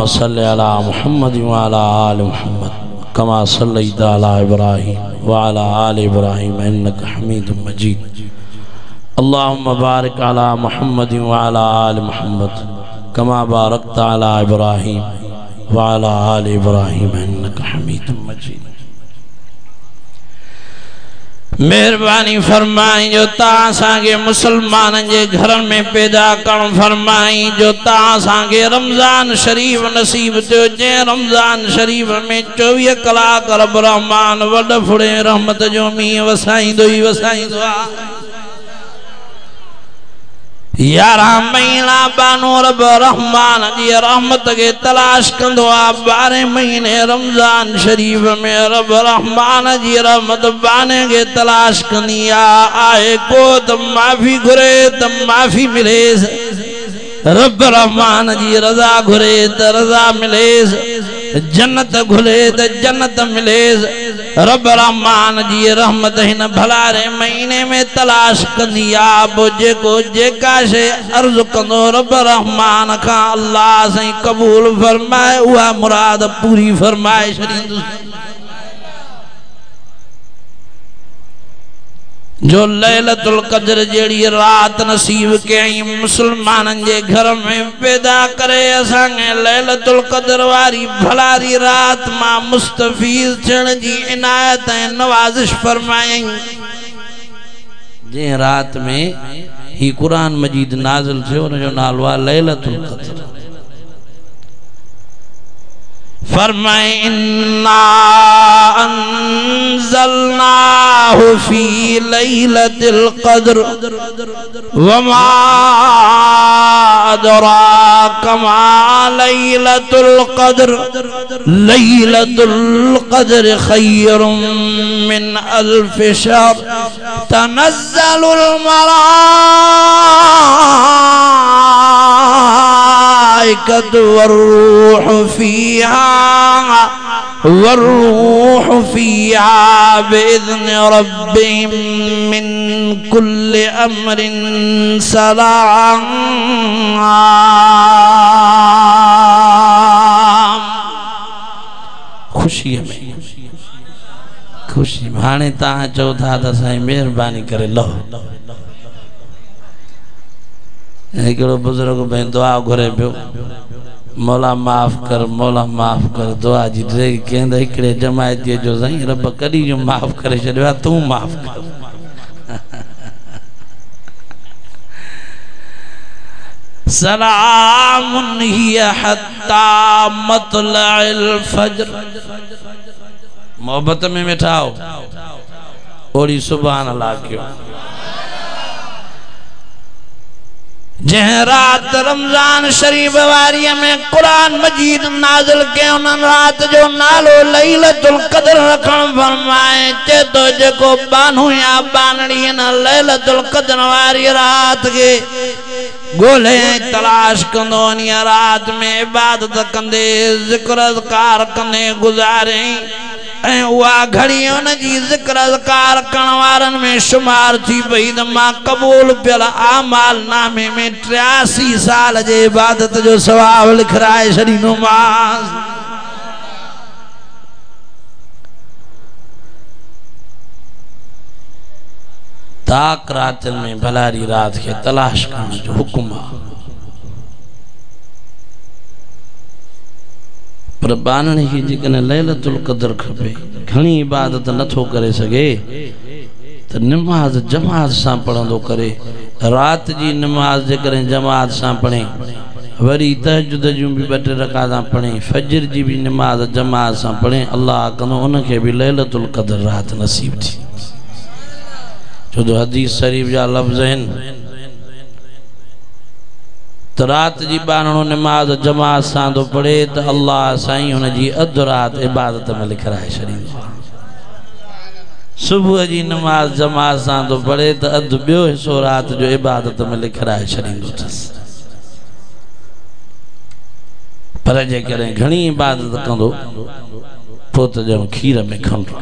अल्लाहुम्मा सल्लि अला मुहम्मद व अला आलि मुहम्मद कमा सल्लैता अला इब्राहीम व अला आलि इब्राहीम इन्नका हमीदुम मजीद। अल्लाहुम्मा बारिक अला मुहम्मद व अला आलि मुहम्मद कमा बारकता अला इब्राहीम व अला आलि इब्राहीम इन्नका हमीदुम मजीद। मेहरबानी फरमाई जो तासांगे मुसलमान जे घर में पैदा कर फरमाई, जो तासांगे रमजान शरीफ नसीब थियो, जे रमजान शरीफ में 24 कलाक रब रहमान वड फुड़े रहमत जो मींह वसाईंदो ही वसाईंदो आ। 11 महीना बानो रब रहमान जी रहमत के तलाश कंदो आ। 12 महीने रमजान शरीफ में रब रहमान जी रहमत बाने के तलाश कंदी आए को त माफी घुरे त माफी मिले, रब रहमान जी रजा घुरे त रजा मिले, जन्नत घुरे त जन्नत मिले। रब रहमान जी रहमत हिन भलारे महीने में तलाश कंदी आ। जेको जेका शे अर्ज कंदो रब रहमान का अल्लाह से कबूल फरमाए, उहा मुराद पूरी फरमाए छड़ींदो। जो लैलतुल क़द्र जेड़ी रात नसीब कई मुसलमानन जे घर में पैदा करे, असांखे लैलतुल क़द्र वारी भलारी रात मां मुस्तफीज़ थियण जी इनायत ऐं नवाज़िश फरमाई। जे रात में ही कुरान मजीद नाज़िल थियो, उन जो नालो आहे लैलतुल क़द्र। फरमाए इन्ना अंज़लनाहु फी लैलतिल क़द्र वमा अदराका मा लैलतुल क़द्र लैलतुल क़द्र खैरुम मिन अल्फ शहर तनज़्ज़लुल मलाइकतु वर्रूहु फ़ीहा बिइज़्नि रब्बिहिम मिन कुल्लि अम्रिन सलाम। खुशी में खुशी हाणे तव्हां चओ था त साईं महिरबानी करे लो। हिकिड़ो बुजुर्ग भाई दुआ घुरे पियो, मौला माफ़ कर, मौला माफ़ कर। दुआ जी ड्रेग कहंदा हिकिड़े जमायतीअ जो साईं रब कॾहिं जो माफ़ करे छॾियो आहे, तूं माफ़ कर। सलामुन हिया हत्ता मतलइल फज्र। मोहब्बत में मिठाओ ओड़ी सुभान अल्लाह क्यों। जह रात रमजान शरीफ वारी में कुरान मजीद नाज़िल के उन रात जो नालो लैलतुल क़द्र रखण फरमाए। चे तो जेको बानू या बानड़ी न लैलतुल क़द्र वारी रात के गोले तलाश कंदो, रात में इबादत कंदे ज़िक्र अज़कार कंदे गुजारे, वह घड़ी उन जी ज़िक्र अज़कार करण वारन में शुमार थी पई। त मां कबूल पियल आमाल नामे में 83 साल जे इबादत जो सवाब लिखराए छॾींदोमांस। ताक रात में भलारी रात के तलाश करण जो हुक्म आहे, पर बानणी खे जेकॾहिं लैलतुल क़द्र खपे, घणी इबादत नथो करे सघे त नमाज़ जमात सां पढ़ंदो करे। रात जी नमाज़ जेकॾहिं जमात सां पढ़े, वरी तहज्जुद जूं भी 2-3 रकातां पढ़े, फजर जी भी नमाज़ जमात सां पढ़े, अल्लाह कंदो उनखे भी लैलतुल क़द्र रात नसीब थी। छो तो हदीस शरीफ जा लफ्ज़ आहिनि त रात जी बानणो नमाज जमात सां तो पढ़े त अल्लाह साईं हुन जी अधु रात इबादत में लिखराए छॾींदो। सुबह जी नमाज जमात सां तो पढ़े त अधु ॿियो हिस्सो रात जो इबादत में लिखराए छॾींदो अथसि। पर जेकॾहिं घणी इबादत कंदो पोइ त ॼण खीर में खंडु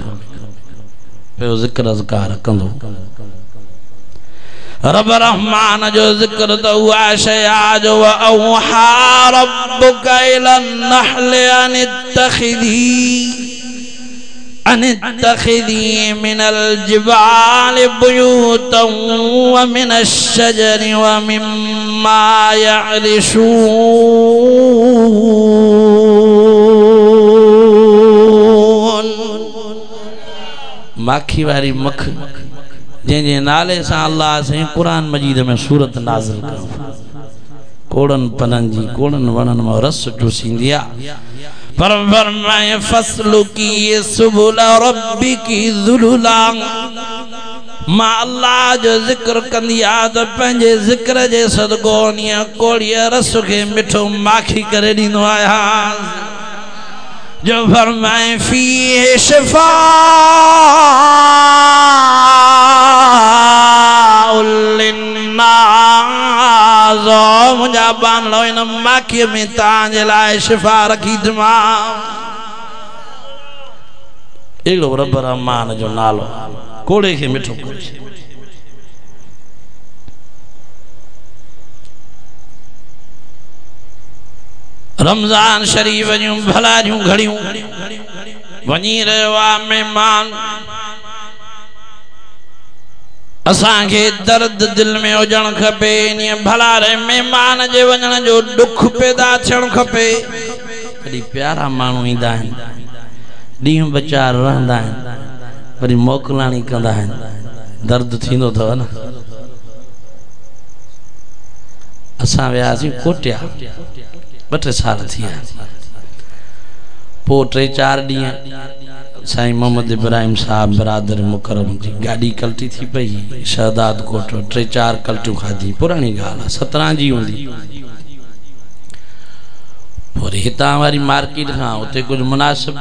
पियो ज़िक्र अज़कार कंदो। रब रहमान जो जिक्र तो हुआ शया जो औहा रब्बुका इलन नहले अनित्तखिदी मिनल जिबाल बुयूतन व मिनश शजरि व मिम्मा यअरिशून। माखी वारी मख जे नाले से अल्लाह से कुरान मजीद में सूरत नाज़िल कयो। कोड़न पनन जी कोड़न वणन में रस चूसींदिया पर फरमाए फसलु की सुबुल रब्बिकी ज़ुलुला। मां अल्लाह जो जिक्र कंदिया तो पंहिंजे जिक्र जे सदको निया कोड़िया रस के मिठो माखी करे दींदो आया। जो फरमाए फीह शिफा मुझा बान लो इन माखी में तांजे लाए शिफा रखी तमाम। एक रब रहमान जो नालो कोड़े के मिठो करे। रमजान शरीफ जूं भला जूं घड़ियों वनी रहियो आ मेहमान। असां के दर्द दिल में हुजण खपे। इन भला रे मेहमान जे वञण जो दुख पैदा थियण खपे। कॾहिं प्यारा माण्हू ईंदा आहिनि ॾींहुं बचार रहंदा आहिनि वरी मोकलाणी कंदा आहिनि दर्द थींदो अथव न। असां वियासीं कोटिया 2-3 साल थी विया। पोइ 3-4 ॾींहं साईं मोहम्मद इब्राहिम साहब बरादर मुकरम जी गाड़ी कल्टी थी पई शहदाद कोट 3-4 कल्टियूं खाधी। पुरानी ॻाल्हि आहे 17 जी हूंदी। पोइ हितां वारी मार्केट खां उते कुछ मुनासिब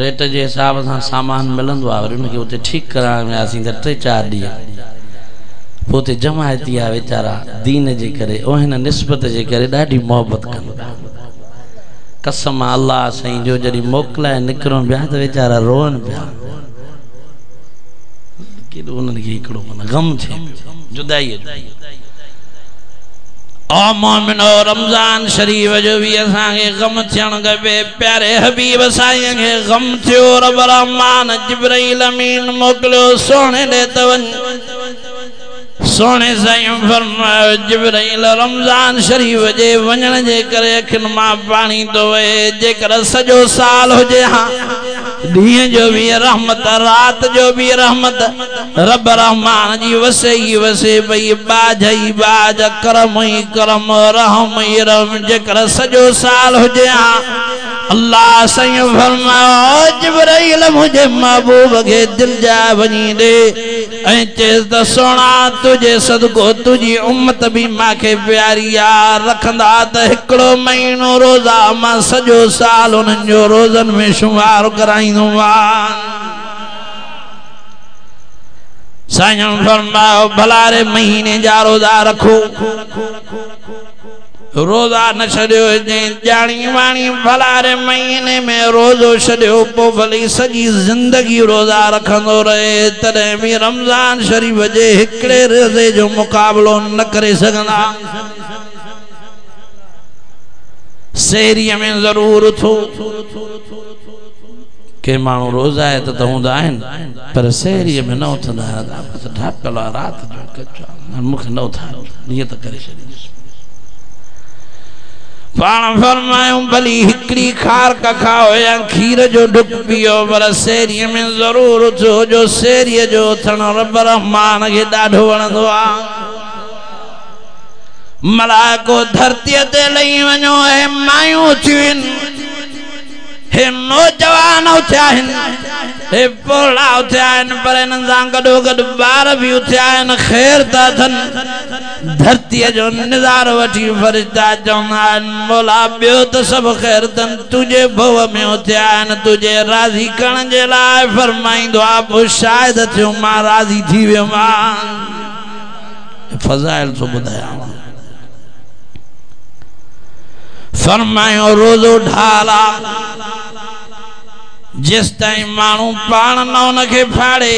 रेट जे हिसाब सां सामान मिलंदो आहे वरी उनखे उते ठीकु कराइण वियासीं त 3-4 ॾींहं। पोइ उते जमायती आहे वीचारा दीन जे करे ओहिन निस्बत जे करे ॾाढी मोहबत कंदा। कसम अल्लाह साईं जो जॾहिं मोकिलाए निकिरूं पिया त वीचारा रोअनि पिया। केॾो उन्हनि खे हिकिड़ो गम थिए जुदाई। ओ मोमिनो रमज़ान शरीफ जो भी असांखे गम थियण खपे। प्यारे हबीब साईं खे गम थियो। रब रहमान जिब्राइल अमीन मोकिलियो सोने ॾे त वञ। सोने साईं फरमायो जिब्राइल रमज़ान शरीफ जे वञण जे करे अखियुनि मां पाणी थो वहे। जेकर सॼो साल हुजे हा ॾींहं जो भी रहमत रात जो भी रहमत रब रहमान जी वसे ही वसे पई। बाज ही बाज करम ही करम रहम ही रहम। जेकर सॼो साल हुजे हा अल्लाह साईं फरमायो जिब्राइल मुझे महबूब के दिल जा वनी दे ऐं चेस त सोना तुझे सदको तुझी उम्मत भी माखे प्यारी आ। रखंदा त हिकिड़ो महीनो रोज़ा मां सॼो साल उन्हनि जो रोज़न में शुमार कराईंदो आहियां। साईं फरमायो भला रे महीने जा रोज़ा रखो। रोज़ा न छड़ियो जानी वाणी भला रे महीने में रोज़ो छड़ियो पोइ भली सॼी ज़िंदगी रोज़ा रखंदो रहे तॾहिं भी रमज़ान शरीफ जे हिकिड़े रोज़े जो मुक़ाबलो न करे सघंदा। सहरीअ में ज़रूर उथो। के माण्हू रोज़ा आहे त हूंदा आहिनि पर सहरीअ में न उथंदा आहिनि। ढापियल आहे राति जो मूंखे न उथारो ईअं त करे छॾींदुसि। पाण फरमायूं भली हिकड़ी खार का खाओ या खीर जो ढुक पियो पर सहरीअ में ज़रूर उथो। जो सहरीअ जो उथण रब रहमान खे ॾाढो वणंदो आहे। मलाइको धरतीअ ते लही वञो हे मायूं उथियूं आहिनि हे नौजवान उथिया आहिनि हे पोला उथिया आहिनि पर हिननि सां गॾोगॾु ॿार बि उथिया आहिनि। ख़ैर था थियनि धरतीअ जो नज़ारो वठी फ़रिश्ता चवंदा आहिनि मौला ॿियो त सभु ख़ैर अथनि तुंहिंजे भव में उथिया आहिनि तुंहिंजे राज़ी करण जे लाइ फरमाईंदो आहे पोइ शायदि थियो मां राज़ी थी वियोमांइ। फज़ाइल थो ॿुधायां। फरमायो रोज़ो ढाला जिस ताईं माण्हू पाण न उनखे फाड़े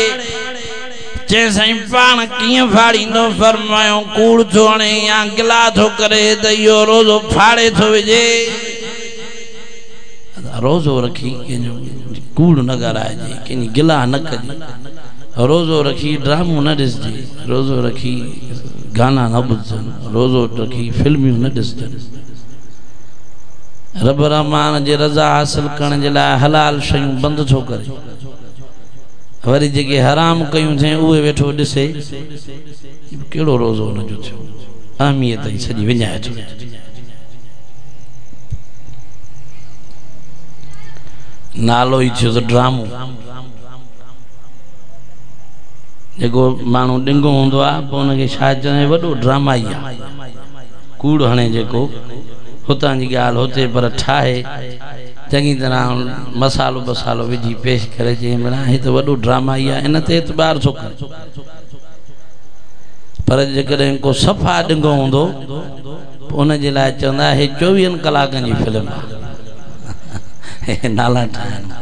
चे साईं पाण कीअं फाड़ींदो फरमायो कूड़ थो हणे या गिला थो करे त इहो रोज़ो फाड़े थो विझे रोज़ो रखी कूड़ न ॻाल्हाइजे कंहिंजी गिला न कजे रोज़ो रखी ड्रामो न ॾिसजे रोज़ो रखी गाना न ॿुधजनि रोज़ो रखी फिल्मियूं न ॾिसजनि रब रहमान जे रज़ा हासिल करण जे लाइ हलाल शयूं बंदि थो करे वरी जेके हराम कयूं थिए उहे वेठो ॾिसे कहिड़ो रोज़ो हुनजो थियो अहमियत ई सॼी विञाए थो नालो ई थियो त ड्रामो जेको माण्हू ॾिंगो हूंदो आहे पोइ हुनखे छा चवंदा वॾो ड्रामा ई आहे कूड़ हणे जेको हुतां जी ॻाल्हि हुते पर ठाहे चङी तरह मसालो बसालो विझी पेश करे चई भेण ही त वॾो ड्रामा ई आहे इन ते एतबार थो करे पर जेकॾहिं को सफ़ा ॾिंगो हूंदो पोइ उनजे लाइ चवंदा हे 24 कलाकनि जी फिल्म आहे नाला ठाहिनि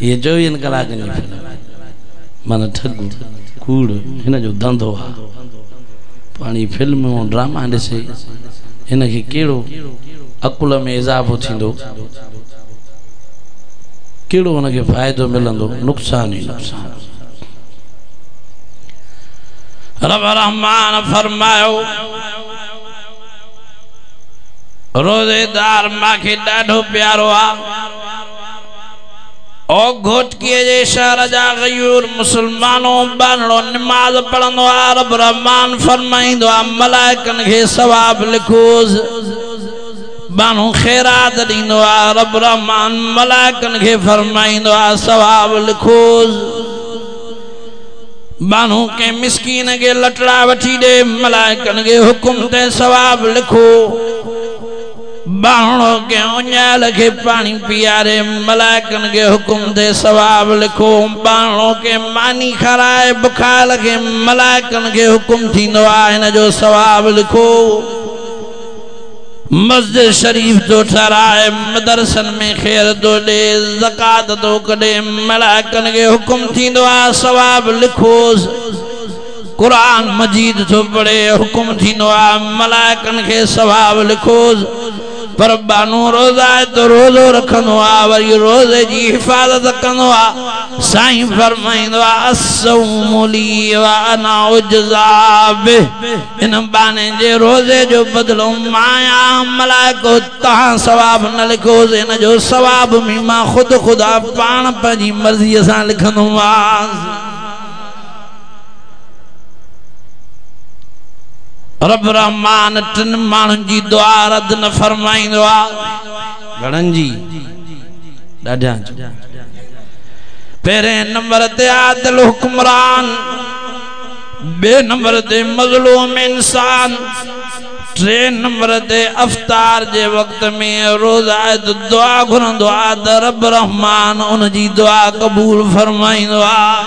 इहे 24 कलाकनि जी फिल्म माना ठग कूड़ हिन जो धंधो आहे पाणी फिल्म ऐं ड्रामा ॾिसे हिनखे कहिड़ो अकुल में इज़ाफ़ो थींदो कहिड़ो हुनखे फ़ाइदो मिलंदो नुक़सान ई नुक़सान रब रहमान फरमायो रोज़ेदार मांखे ॾाढो प्यारो आहे ओ घोटकीअ जे शहर जा गयूर मुसलमानों बानड़ो नमाज पढ़ंदो आहे रब रहमान फरमाईंदो आहे मलाइकनि खे सवाब लिखोस बानू खैरात ॾींदो आहे रब रहमान मलाइकनि खे फरमाईंदो आहे सवाब लिखोस बानू के मिस्कीन के लटड़ा वठी दे मलाइकनि खे हुकुम ते सवाब लिखो बाणो के उञाल के पानी पियारे मलाइकनि के हुकुम दे सवाब लिखो बाणो के मानी खराए बुखार के मलाइकनि के हुकुम थींदो आहे हिन जो सवाब लिखो मस्जिद शरीफ तो ठहराए मदरसन में खैर तो दे ज़कात तो कढे मलाइकनि के हुकुम थींदो आहे सवाब लिखोस कुरान मजीद तो पढ़े हुकुम थींदो आहे मलाइकनि के सवाब लिखोस पर बानू रोज़ा है तो रोज़ो रखंदो आहे वरी रोज़े जी हिफ़ाज़त कंदो आहे साईं फरमाईंदो आहे अस्सौमु ली व अना उज्ज़ा बिह इन बाने जे रोज़े जो बदिलो माया मलाइको तव्हां सवाब न लिखोसि इन जो सवाब में मां ख़ुदा पाण पंहिंजी मर्ज़ीअ सां लिखंदोमांसि रब रहमान टिन माण्हुनि जी दुआ रद्द न फरमाईंदो आहे घणनि जी ॾाढा पहिरें नंबर ते आदिल हुक्मरान ॿिए नंबर ते मज़लूम इंसान टे नंबर ते अफ्तार जे वक़्त में रोज़ा आहे त दुआ घुरंदो आहे त रब रहमान उन जी दुआ क़बूल फरमाईंदो आहे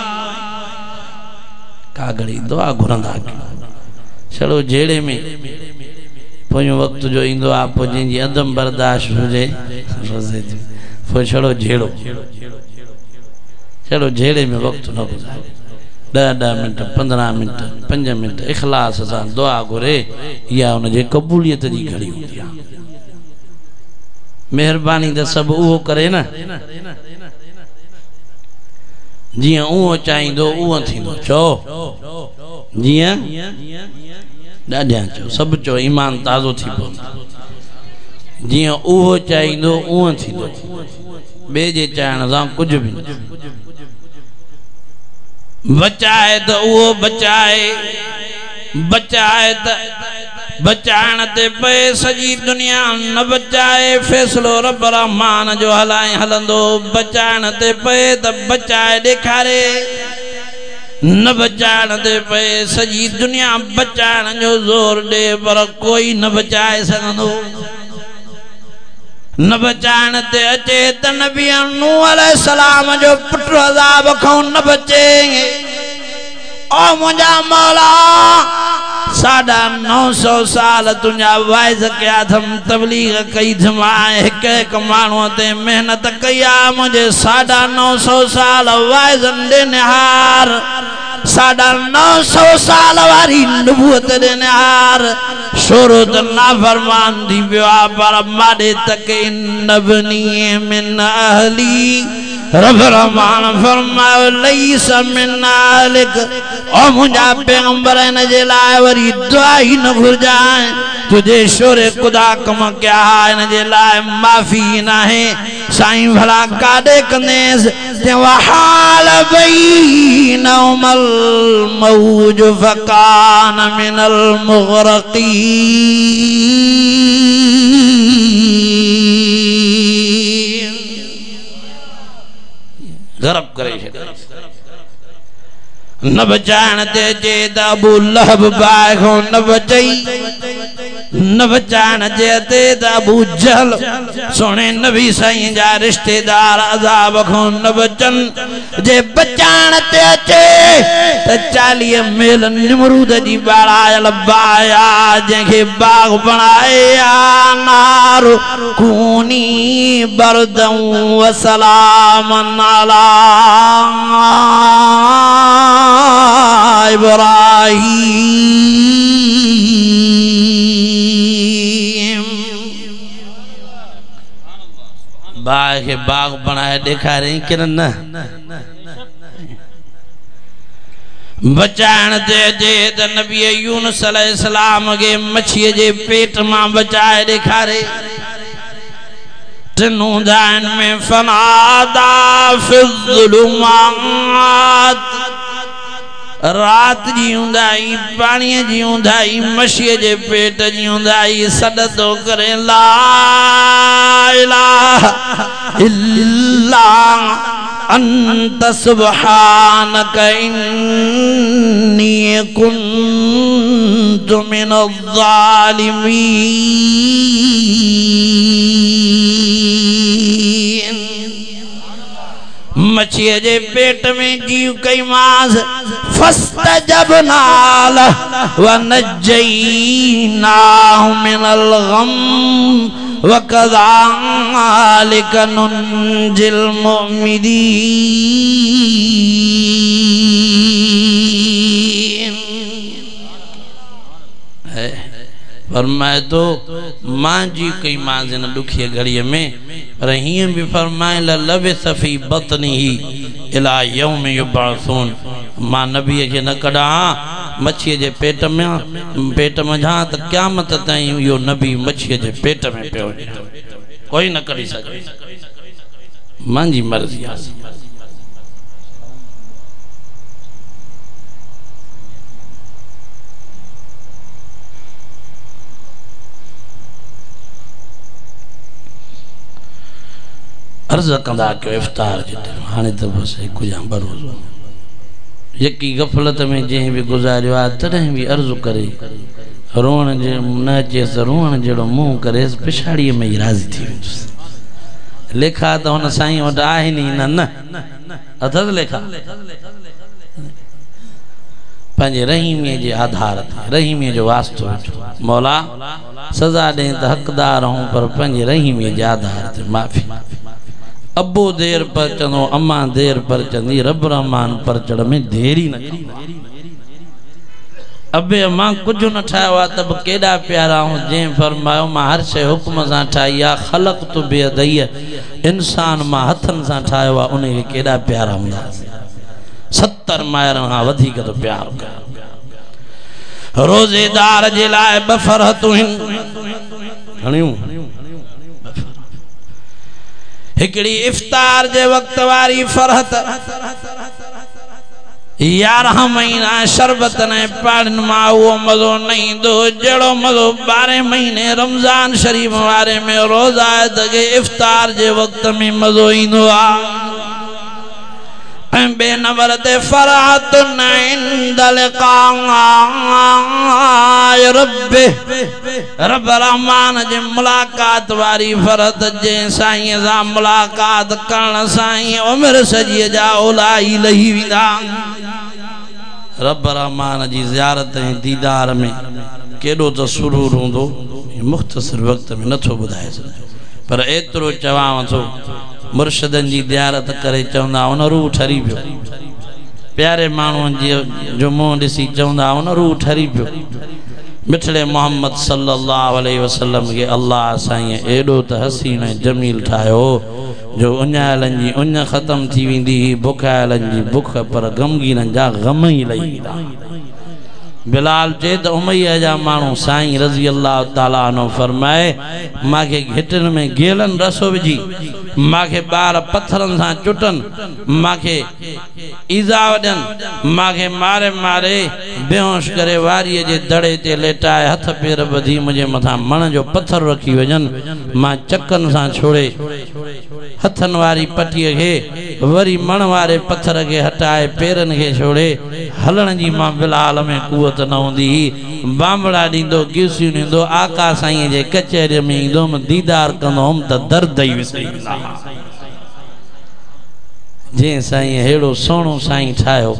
का घड़ी दुआ घुरंदा छड़ो जेड़े में पोयों वक्त जो इंदो आ पो जिंजी अदम बर्दाश्त हुजे रोज़े पो छड़ो जेड़ो छड़ो जेड़े में वक्त न गुजारे 10 मिनट 15 मिनट 5 मिनट इखलास सां दुआ घुरे या उन जे कबूलियत जी घड़ी हुंदी आ मेहरबानी त सब उहो करे न जियां उहो चाहींदो उहो थींदो चओ जियां ॾाढियां चओ सभु चओ ईमान ताज़ो थी पवंदो जियां उहो चाहींदो उहो थींदो ॿिए जे चाहण सां कुझु बि न बचाए त उहो बचाए बचाए त बचाइण ते पए सॼी दुनिया न बचाए फ़ैसिलो रब रहमान जो हलाए हलंदो बचाइण ते पए त बचाए ॾेखारे न बचाइण ते पए सॼी दुनिया बचाइण जो ज़ोर ॾे पर कोई न बचाए सघंदो न बचाइण ते अचे त नबी नूह अलैहिस्सलाम जो पुटु अज़ाब खां न बचे ओ मुंहिंजा मौला 950 साल तुंहिंजा वाइज़ कया अथमि तबलीग कई अथमि हिकु हिकु माण्हूअ ते महिनत कई आहे मुंहिंजे 950 साल वाइज़नि ॾे निहार साढ़ा 900 साल वारी नबूवत देनार शोरत नाफरमान दी बिया पर मादे तक नबनी मिन अहली रब रहमान फरमायो लईस मिन अहलिक ओ मुझा पैगंबर ने लाए वरी दुआ ही न घुरजाए तुझे शोरे खुदा कम क्या है न लाए माफी ना है साईं भला कादे कनेस ते वहाल बैनहुमल मौज फकान मिनल मुगरकीन गरब करे न बचाण ते जे अबू लहब बागो न बचई न बचाण जे ते अबू जहल सोने नबी साईं जा रिश्तेदार अजाब खो न बचन जे बचाण ते अचे त 40 मेल निमरूद जी बाड़ायल बाया जंखे बाग बनाया नार कूनी बरदं व सलामन अला इब्राहीम बाग के बाग बनाए देखा रही कि न बचाण दे दे त नबी यूनुस अलैहिस्सलाम के मछिए जे पेट मां बचाए देखा रे तनु दान में फनादा फिज़्ज़ुलुमात रात जी उंदाई पानी जी उंदाई मछिए जे पेट जी उंदाई सद तो करे ला इलाहा इल्ला अंत सुब्हानक इन्नी कुन्तु मिनज़्ज़ालिमीन मछिए जे पेट में जीव कई मास फस्तजबना लहु व नज्जयनाहु मिनल गम व कज़ालिक नुंजिल मुमिनीन फरमाए तो मां जी कई मां न दुखी घड़ी में पर हिं भी फरमाए लबे सफी बतनी ही इला यौम युबअसून मां नबी के न कड़ा मछिए जे पेट में जा त क़यामत ताईं यो नबी मछिए जे पेट में पियो कोई न करी सके मां जी मर्जी आहे अर्ज कंदा कयो इफ्तार जिते हाने तो बस एक या बरोज यकी गफलत में जे भी गुजारियो आ तडे भी अर्ज करे रोण जे न जे रोण जेड़ो मुंह करे पिछाड़ी में ही राजी थी लेखा तो हुन साईं वट आहे नी न अथस लेखा पंजे रहीमीअ जे आधार ते रहीमीअ जो वास्तो मौला सजा दे त हकदार हूं पर पंजे रहीमीअ जे आधार ते माफी अबो देर पर चंदो अम्मा देर पर चंदी रब रहमान पर चढ़ में देरी न अबे अम्मा कुछ न ठाया तब केड़ा प्यारा हूं जे फरमायो मां हर शे हुक्म सा ठाया खलक तो बेदई इंसान मां हथन सा ठाया उन के केड़ा प्यारा हुंदा 70 मायर हां वधिक तो प्यार कर रोजेदार जे लाए बफरतु हणियो हिकड़ी इफ्तार जे वक्त वारी फरहत 11 महीना शरबत ने पाड़न मां वो मजो नहीं दो जड़ो मजो 12 महीने रमजान शरीफ वारे में रोजा दगे इफ्तार जे वक्त में मजो इंदो आ बेनवर ते फरहत इंदल काय रब्बे रब रहमान जे मुलाकात वारी फरहत जे साईं सा मुलाकात करण साईं उम्र सजी जा ओलाई लही विदा रब रहमान जी ज़ियारत ऐं दीदार में केडो तो सुरूर होंदो मुख्तसर वक्त में नथो बुधाए पर एतरो चवां थो मुर्शिदन जी ज़ियारत करे चवंदा उन रूह ठरी पियो प्यारे मानू जो मुंह ॾिसी चवंदा हुन रूह ठरी पियो मिठड़े मोहम्मद सल्लल्लाहु अलैहि वसल्लम के अल्लाह साईं एडो त हसीन जमील ठायो जो उञायलन जी उञ ख़त्म थी वेंदी बुखायलन जी बुख पर गमगीनन जा गम ही लही वेंदा बिलाल चे त उमैया जा मानू साईं रज़ी अल्लाह ताला अन्हु फरमाए माके घिटन में गेलन रसो विझी माके बार पत्थरन सां चुटन माके ईज़ा वडन माके मारे मारे बेहोश करे वारी जे दड़े ते लेटाए हथ पेर बधी मुझे मथा मण जो पत्थर रखी वजन मां चक्कन सां छोड़े हथन वारी पट्टी के वरी मण वारे पत्थर के हटाए पेरन के छोड़े हलण जी मां बिलाल में कुवत न होंदी बांबड़ा दींदो गिसियूं ॾींदो आका साईं जे कचहरी में ईंदुमि दीदार कंदुमि त दर्द ई विसरी वेंदा जे साईं हेड़ो सोणो साईं ठाहियो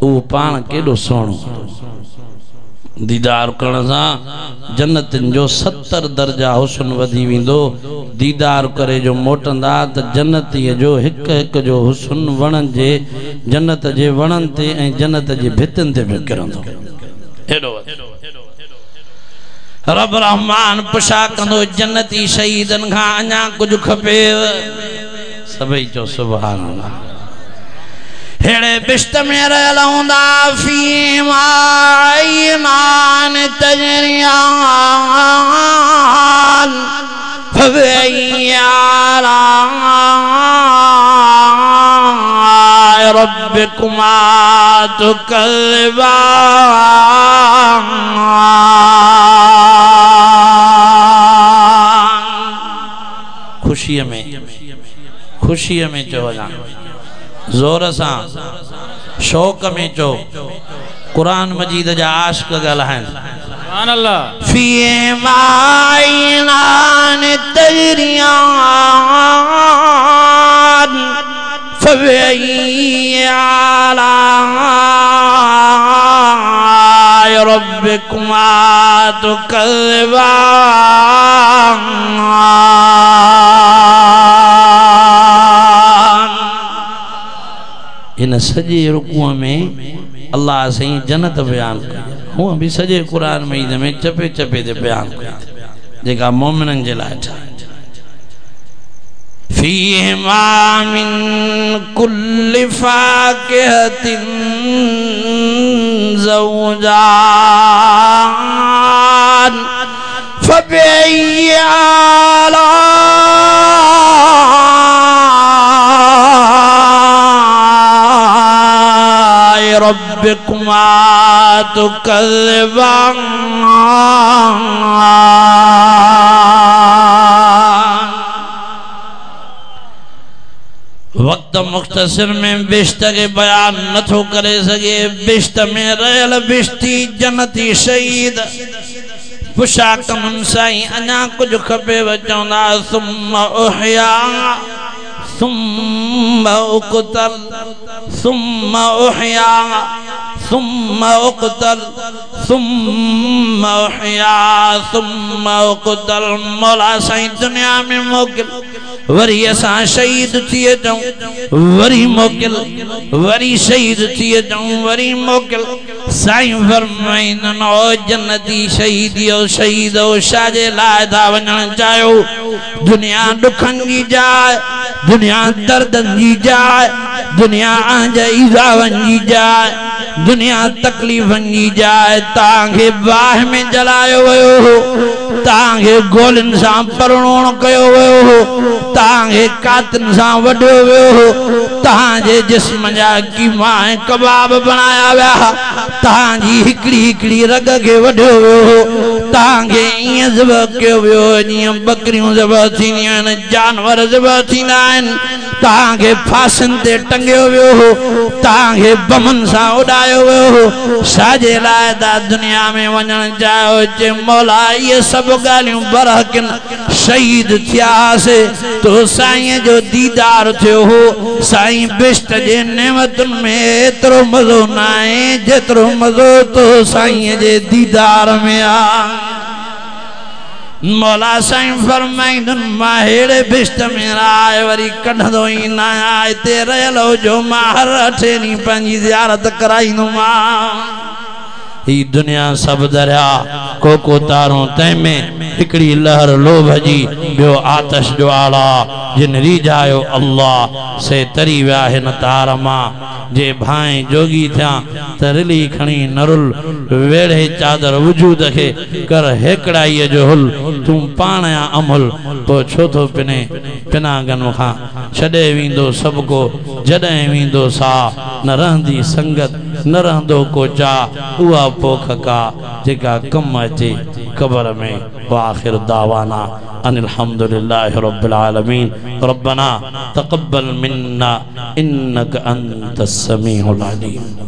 उहो पाण केॾो सोणो दीदार करण सां जन्नतनि जो 70 दर्जा हुस्न वधी वेंदो दीदार करे जो मोटंदा त जन्नतीअ जो हिक हिक जो हुस्न वणन जे जन्नत जे वणन ते ऐं जन्नत जे भितन ते भी किरंदो हेॾो रब रहमान पुछा कंदो जन्नती शहीदन खां अञा कुछ खपे सभई चो सुभान अल्लाह हेड़े बिश्त में रहल हूंदा फीमा ईमान तजरियान फवैयारा रब्बिकुमा तुकल्लिबान खुशिय में चो वञा जोर सा शौक में चो कुरान मजीद जा आशिक ॻाल्हाइनि सुभान अल्लाह फी माइनान तजरियान फवैयाला रब्बिकुमा तुकल्लिबान इन सजे रुकुअ में अल्लाह सही जन्नत बयान कई हुआ भी सजे कुरान में चपे चपे ते बयान कई जेका मोमिनन जे लाइ फीहिमा मिन कुल्लि फाकिहतिन ज़ौजान फबअय्यि आलाइ रब्बिकुमा तुकल्लिबान वक्त मुख्तसर में बिश्त के बयान न थो करे सके बिश्त में रहल बिश्ती जन्नती शहीद पुछा कमन साईं अञा कुछ खपे चवंदा सुम्मा उहया सुम्मा उक़तल सुम्मा उहया सुम्मा उक़तल सुम्मा उहया सुम्मा उक़तल मौला साईं दुनिया में मोकिल वरी असां शहीद थिए जाऊं वरी मोकिल वरी शहीद थिए जाऊं वरी मोकिल साईं फरमाइंदन ओ जन्नती शहीदियो शहीदो शाजे लाइ था वञण चाहियो दुनिया दुखन जी जाए दुनिया दर्दन जी जाए दुनिया आंज ईज़ावन जी जाए दुनिया तकलीफ़न जी जाए तांखे बाह में जलायो वयो हो तांखे गोलिन सां परणोण कयो वयो हो तांखे कातिन सां वढियो वियो हो तांजे जिस्म जा कीमा ऐं कबाब बनाया विया तांजी हिकड़ी हिकड़ी रग के वढियो वियो हो तांखे ईअं ज़िबह कयो वियो जीअं बकरियूं ज़िबह थींदियूं आहिनि जानवर ज़िबह थींदा आहिनि तांखे फांसिन ते टंगियो वियो हो तांखे बमन सां उॾायो वियो हो छाजे लाइ था दुनिया में वञण चाहियो चे मौला इहे सभु ॻाल्हियूं बरहकिन शहीद थियासीं तो साईं जो दीदार थियो हो साईं बिश्त जे नेमतुनि में एतिरो मज़ो न आहे जेतिरो मज़ो तो साईं जे दीदार में आ मौला साईं फरमाइदन मां हेड़े बिश्त में आए वरी कढंदो ई न आए ते रहियल जो मां हर 8 ॾींहं पंहिंजी ज़ियारत कराईंदोमांव। ही दुनिया सब दरिया को तारों तैमें हिकड़ी लहर लोभ जी बियो आतश जो आला जिन रीजायो अल्लाह से तरी विया हिन तार मां जे भाई जोगी थिया त रिली खणी नरुल वेड़े चादर वजूद के कर हेकड़ाई जो हुल तू पाण या अमल तो छो तो पिने पिनागन खां छड़े विंदो सब को जडे विंदो सा न रहंदी संगत न रहंदो को चा उआ पोख का जेका कम अचे कब्र में। वाखिर दावाना अनिल हम्दुलिल्लाहि रब्बिल आलमीन। रब्बना तक़ब्बल मिन्ना इन्नका अंतस समीउल अलीम।